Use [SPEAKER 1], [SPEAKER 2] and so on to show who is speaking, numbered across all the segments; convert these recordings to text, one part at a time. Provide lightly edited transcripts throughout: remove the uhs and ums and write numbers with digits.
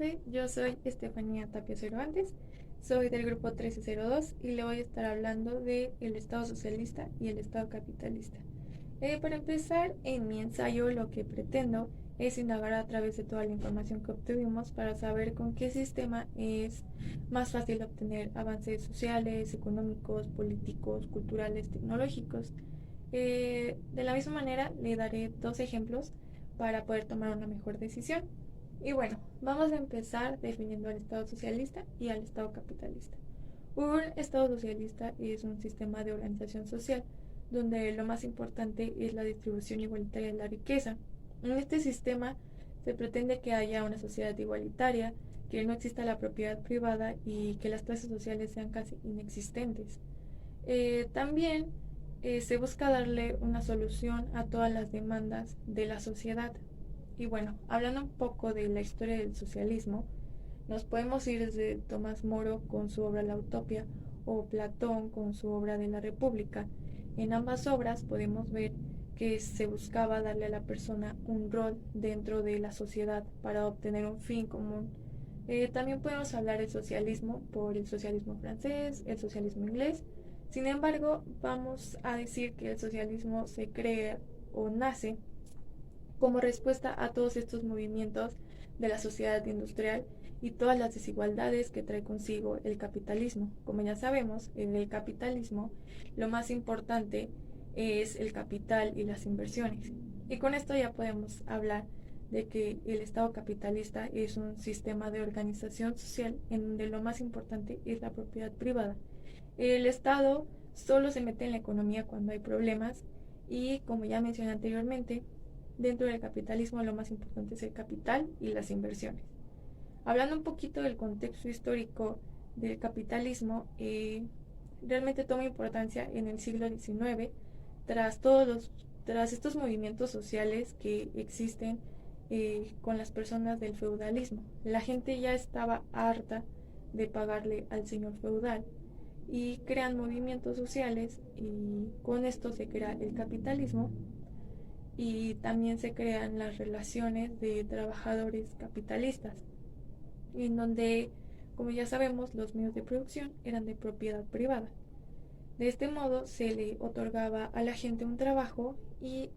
[SPEAKER 1] profe, yo soy Estefanía Tapia Cervantes, soy del grupo 1302 y le voy a estar hablando del Estado socialista y el Estado capitalista. Para empezar, en mi ensayo lo que pretendo es indagar a través de toda la información que obtuvimos para saber con qué sistema es más fácil obtener avances sociales, económicos, políticos, culturales, tecnológicos. De la misma manera, le daré dos ejemplos para poder tomar una mejor decisión. Y bueno, vamos a empezar definiendo al Estado socialista y al Estado capitalista. Un Estado socialista es un sistema de organización social donde lo más importante es la distribución igualitaria de la riqueza. En este sistema se pretende que haya una sociedad igualitaria, que no exista la propiedad privada y que las clases sociales sean casi inexistentes. También se busca darle una solución a todas las demandas de la sociedad. Y bueno, hablando un poco de la historia del socialismo, nos podemos ir desde Tomás Moro con su obra La Utopía o Platón con su obra de la República. En ambas obras podemos ver que se buscaba darle a la persona un rol dentro de la sociedad para obtener un fin común. También podemos hablar del socialismo por el socialismo francés, el socialismo inglés. Sin embargo, vamos a decir que el socialismo se crea o nace como respuesta a todos estos movimientos de la sociedad industrial y todas las desigualdades que trae consigo el capitalismo. Como ya sabemos, en el capitalismo lo más importante es el capital y las inversiones. Y con esto ya podemos hablar de que el Estado capitalista es un sistema de organización social en donde lo más importante es la propiedad privada. El Estado solo se mete en la economía cuando hay problemas y, como ya mencioné anteriormente, dentro del capitalismo lo más importante es el capital y las inversiones. Hablando un poquito del contexto histórico del capitalismo, realmente toma importancia en el siglo XIX, tras tras estos movimientos sociales que existen con las personas del feudalismo. La gente ya estaba harta de pagarle al señor feudal y crean movimientos sociales y con esto se crea el capitalismo y también se crean las relaciones de trabajadores capitalistas, en donde, como ya sabemos, los medios de producción eran de propiedad privada. De este modo se le otorgaba a la gente un trabajo y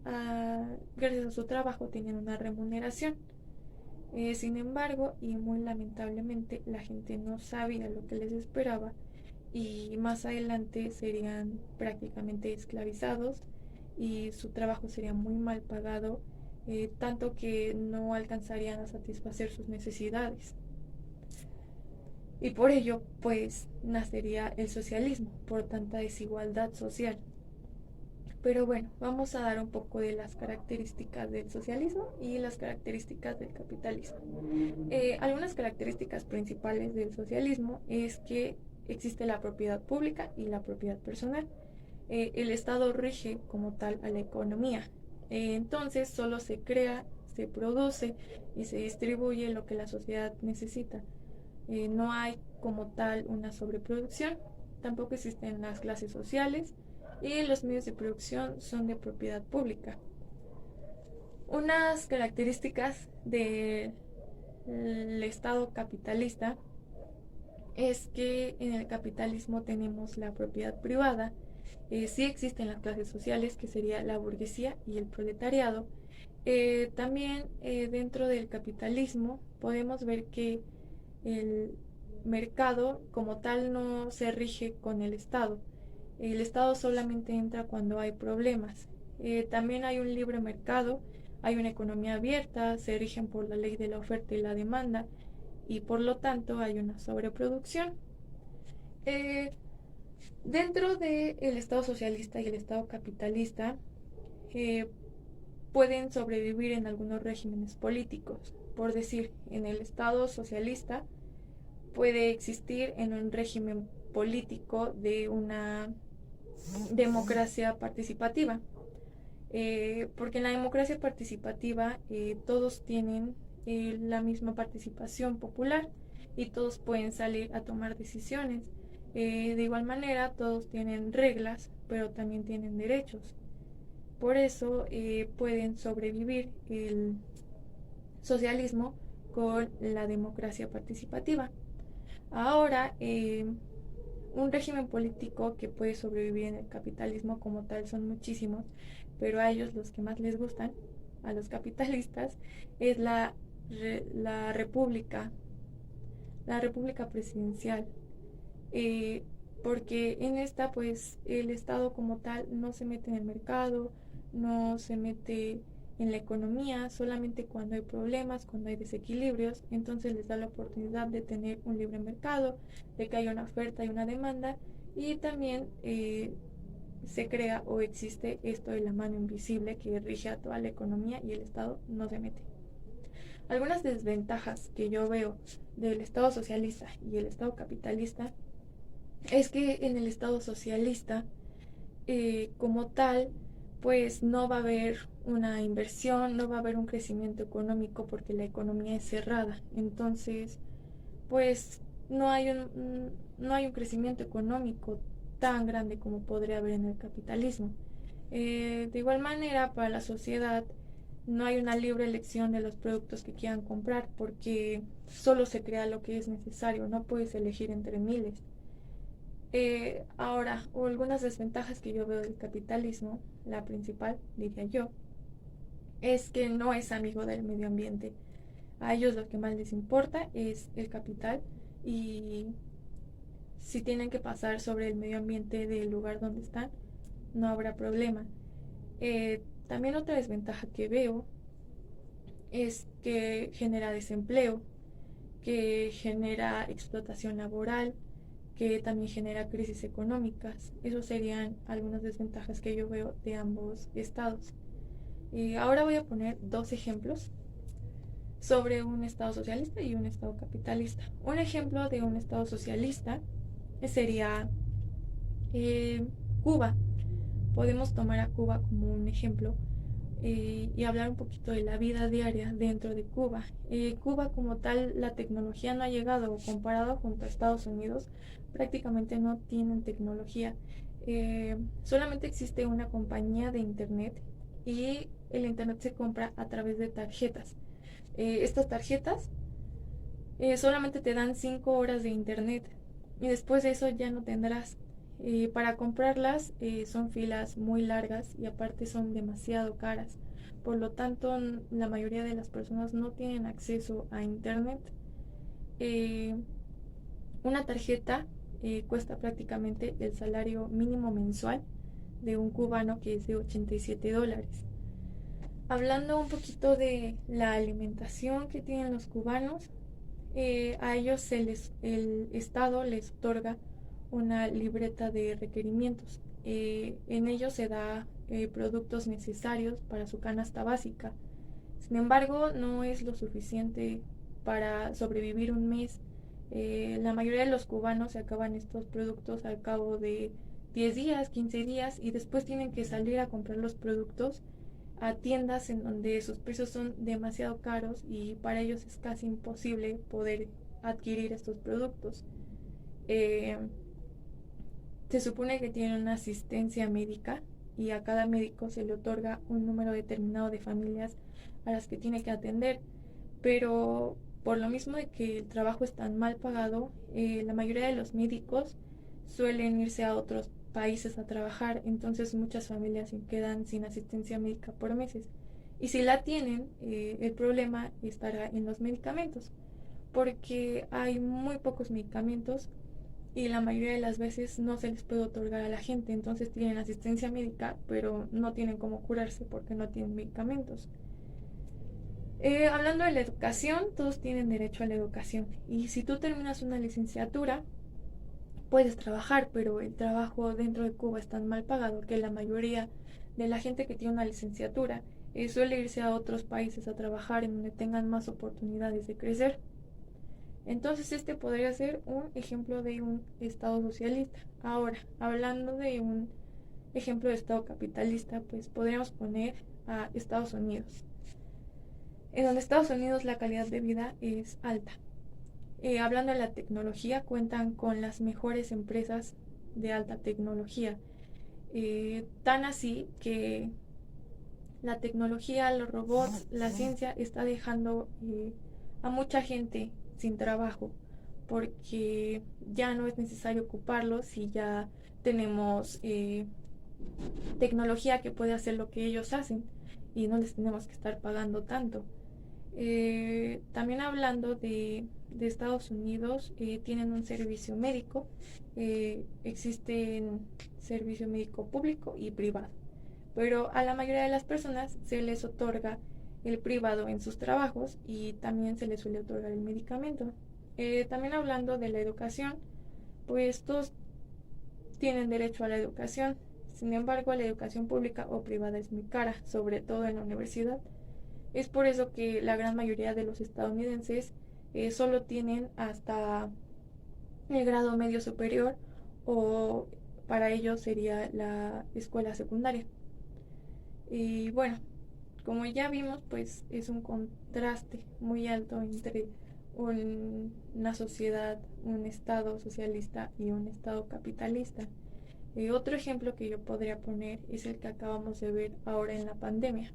[SPEAKER 1] gracias a su trabajo tenían una remuneración. Sin embargo, y muy lamentablemente, la gente no sabía lo que les esperaba y más adelante serían prácticamente esclavizados y su trabajo sería muy mal pagado, tanto que no alcanzarían a satisfacer sus necesidades. Y por ello, pues, nacería el socialismo, por tanta desigualdad social. Pero bueno, vamos a dar un poco de las características del socialismo y las características del capitalismo. Algunas características principales del socialismo es que existe la propiedad pública y la propiedad personal. El Estado rige como tal a la economía. Entonces solo se crea, se produce y se distribuye lo que la sociedad necesita. No hay como tal una sobreproducción, tampoco existen las clases sociales y los medios de producción son de propiedad pública. Unas características del Estado capitalista es que en el capitalismo tenemos la propiedad privada, sí existen las clases sociales, que sería la burguesía y el proletariado. También dentro del capitalismo podemos ver que el mercado como tal no se rige con el Estado. El Estado solamente entra cuando hay problemas. También hay un libre mercado, hay una economía abierta, se rigen por la ley de la oferta y la demanda y por lo tanto hay una sobreproducción. Eh, Dentro del Estado socialista y el Estado capitalista eh, pueden sobrevivir en algunos regímenes políticos. Por decir, en el Estado socialista puede existir en un régimen político de una democracia participativa. Porque en la democracia participativa todos tienen la misma participación popular y todos pueden salir a tomar decisiones. De igual manera, todos tienen reglas, pero también tienen derechos. Por eso pueden sobrevivir el socialismo con la democracia participativa. Ahora, un régimen político que puede sobrevivir en el capitalismo como tal son muchísimos, pero a ellos los que más les gustan, a los capitalistas, es la la república presidencial. eh, Porque en esta pues el Estado como tal no se mete en el mercado, no se mete en la economía, solamente cuando hay problemas, cuando hay desequilibrios, entonces les da la oportunidad de tener un libre mercado, de que haya una oferta y una demanda, y también se crea o existe esto de la mano invisible que rige a toda la economía y el Estado no se mete. Algunas desventajas que yo veo del Estado socialista y el Estado capitalista es que en el Estado socialista, como tal, pues no va a haber una inversión, no va a haber un crecimiento económico porque la economía es cerrada. Entonces, pues no hay un crecimiento económico tan grande como podría haber en el capitalismo. De igual manera, para la sociedad no hay una libre elección de los productos que quieran comprar porque solo se crea lo que es necesario, no puedes elegir entre miles. Ahora, algunas desventajas que yo veo del capitalismo, la principal, diría yo, es que no es amigo del medio ambiente. A ellos lo que más les importa es el capital y si tienen que pasar sobre el medio ambiente del lugar donde están, no habrá problema. También otra desventaja que veo es que genera desempleo, que genera explotación laboral, que también genera crisis económicas. Esos serían algunas desventajas que yo veo de ambos estados. Ahora voy a poner dos ejemplos sobre un estado socialista y un estado capitalista. Un ejemplo de un estado socialista sería eh, Cuba. Podemos tomar a Cuba como un ejemplo y hablar un poquito de la vida diaria dentro de Cuba. Cuba como tal, la tecnología no ha llegado, comparado junto a Estados Unidos, prácticamente no tienen tecnología. Solamente existe una compañía de internet y el internet se compra a través de tarjetas. Estas tarjetas solamente te dan 5 horas de internet y después de eso ya no tendrás. Para comprarlas son filas muy largas y aparte son demasiado caras. Por lo tanto, la mayoría de las personas no tienen acceso a internet. Eh, una tarjeta cuesta prácticamente el salario mínimo mensual de un cubano, que es de $87. Hablando un poquito de la alimentación que tienen los cubanos, a ellos el Estado les otorga una libreta de requerimientos. En ellos se da productos necesarios para su canasta básica. Sin embargo, no es lo suficiente para sobrevivir un mes. La mayoría de los cubanos se acaban estos productos al cabo de 10 días, 15 días y después tienen que salir a comprar los productos a tiendas en donde sus precios son demasiado caros y para ellos es casi imposible poder adquirir estos productos. Eh, Se supone que tienen una asistencia médica y a cada médico se le otorga un número determinado de familias a las que tiene que atender, pero por lo mismo de que el trabajo es tan mal pagado, la mayoría de los médicos suelen irse a otros países a trabajar, entonces muchas familias se quedan sin asistencia médica por meses. Y si la tienen, el problema estará en los medicamentos, porque hay muy pocos medicamentos y la mayoría de las veces no se les puede otorgar a la gente, entonces tienen asistencia médica, pero no tienen cómo curarse porque no tienen medicamentos. Hablando de la educación, todos tienen derecho a la educación y si tú terminas una licenciatura, puedes trabajar, pero el trabajo dentro de Cuba es tan mal pagado que la mayoría de la gente que tiene una licenciatura suele irse a otros países a trabajar en donde tengan más oportunidades de crecer. Entonces este podría ser un ejemplo de un estado socialista. Ahora, hablando de un ejemplo de estado capitalista, pues podríamos poner a Estados Unidos. En donde Estados Unidos la calidad de vida es alta. Hablando de la tecnología, cuentan con las mejores empresas de alta tecnología. Tan así que la tecnología, los robots, la ciencia está dejando a mucha gente sin trabajo, porque ya no es necesario ocuparlos si ya tenemos tecnología que puede hacer lo que ellos hacen y no les tenemos que estar pagando tanto. También hablando de Estados Unidos, tienen un servicio médico, existe servicio médico público y privado, pero a la mayoría de las personas se les otorga el privado en sus trabajos y también se les suele otorgar el medicamento. También hablando de la educación, pues todos tienen derecho a la educación. Sin embargo, la educación pública o privada es muy cara, sobre todo en la universidad. Es por eso que la gran mayoría de los estadounidenses solo tienen hasta el grado medio superior, o para ellos sería la escuela secundaria. Y bueno, como ya vimos, pues es un contraste muy alto entre una sociedad, un estado socialista y un estado capitalista. Otro ejemplo que yo podría poner es el que acabamos de ver ahora en la pandemia.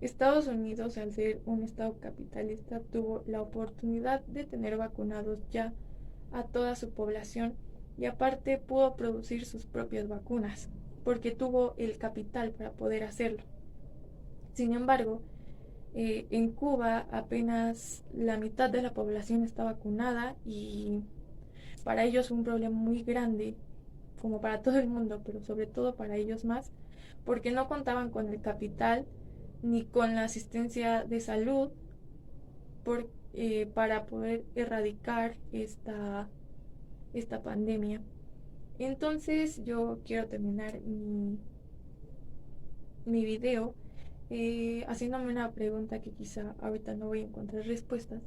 [SPEAKER 1] Estados Unidos, al ser un estado capitalista, tuvo la oportunidad de tener vacunados ya a toda su población y aparte pudo producir sus propias vacunas, porque tuvo el capital para poder hacerlo. Sin embargo, en Cuba apenas la mitad de la población está vacunada y para ellos fue un problema muy grande, como para todo el mundo, pero sobre todo para ellos más, porque no contaban con el capital ni con la asistencia de salud para poder erradicar esta pandemia. Entonces yo quiero terminar mi video haciéndome una pregunta que quizá ahorita no voy a encontrar respuestas,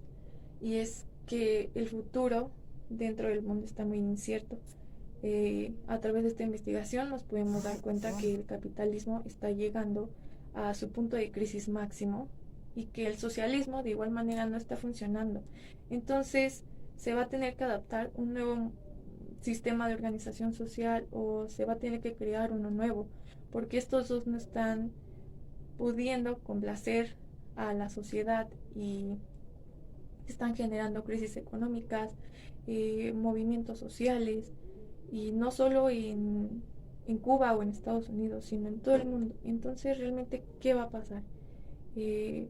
[SPEAKER 1] y es que el futuro dentro del mundo está muy incierto. A través de esta investigación nos podemos dar cuenta que el capitalismo está llegando a su punto de crisis máximo y que el socialismo de igual manera no está funcionando. Entonces se va a tener que adaptar un nuevo sistema de organización social, o se va a tener que crear uno nuevo, porque estos dos no están pudiendo complacer a la sociedad y están generando crisis económicas, movimientos sociales, y no solo en Cuba o en Estados Unidos, sino en todo el mundo. Entonces, realmente, ¿qué va a pasar? Eh,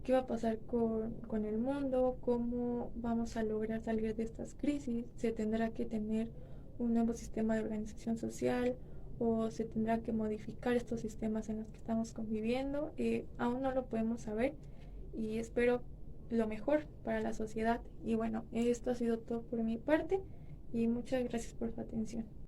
[SPEAKER 1] ¿Qué va a pasar con el mundo? ¿Cómo vamos a lograr salir de estas crisis? ¿Se tendrá que tener un nuevo sistema de organización social o se tendrá que modificar estos sistemas en los que estamos conviviendo? Aún no lo podemos saber y espero lo mejor para la sociedad. Y bueno, esto ha sido todo por mi parte y muchas gracias por su atención.